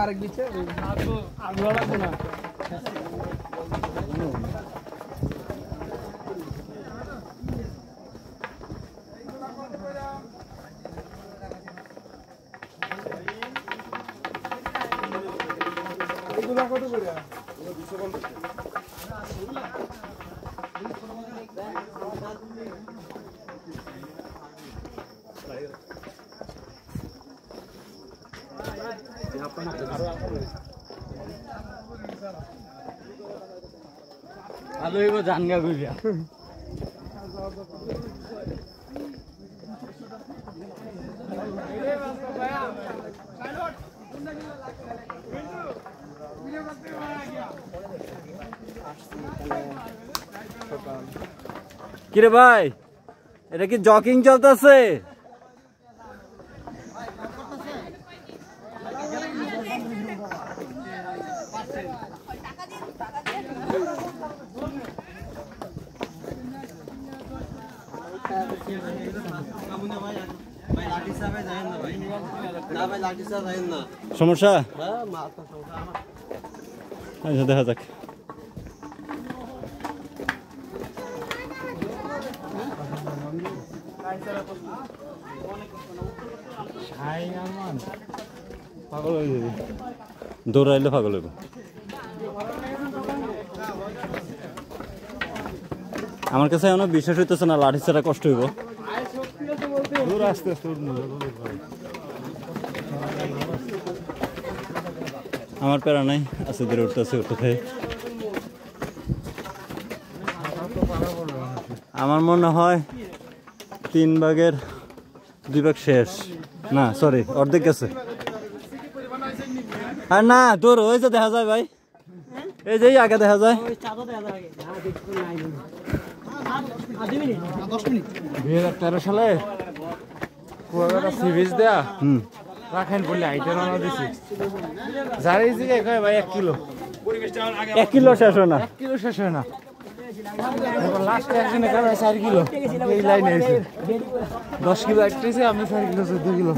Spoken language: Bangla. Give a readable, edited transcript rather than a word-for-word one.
আরেক দিচ্ছে না কত করে আলো এগো জানগা গুইয়া কিরে ভাই এটা কি জগিং চলতেছে? সমস্যা আচ্ছা দেখা যাক। পাগল হয়ে যাবি, দৌড়াইলে পাগল হইব। আমার কাছে এখনো বিশ্বাস হইতেছে না লাঠি ছাড়া কষ্ট হইব। আস্তে আস্তে আমার প্যারা নাই, আস্তে ধরে উঠতেছে উঠতে। আমার মনে হয় 3 ভাগের 2 ভাগ শেষ, না সরি অর্ধেক গেছে। আর না তোর ওই যে দেখা যায় ভাই, এই যে আগে দেখা যায় 2013 সালে কুয়াকাটা সি বিচ দেয়া রাখেন বলে আইটা রান্না দিছি। যার এই জায়গায় কয় ভাই 1 কিলো 1 কিলো শেষ হয় না, 1 কিলো শেষ হয় না। লাস্ট একজনে কারো 4 কিলো এই লাইনে এসে 10 কিলো একট্রেছে, আমি 4 কিলো 14 কিলো।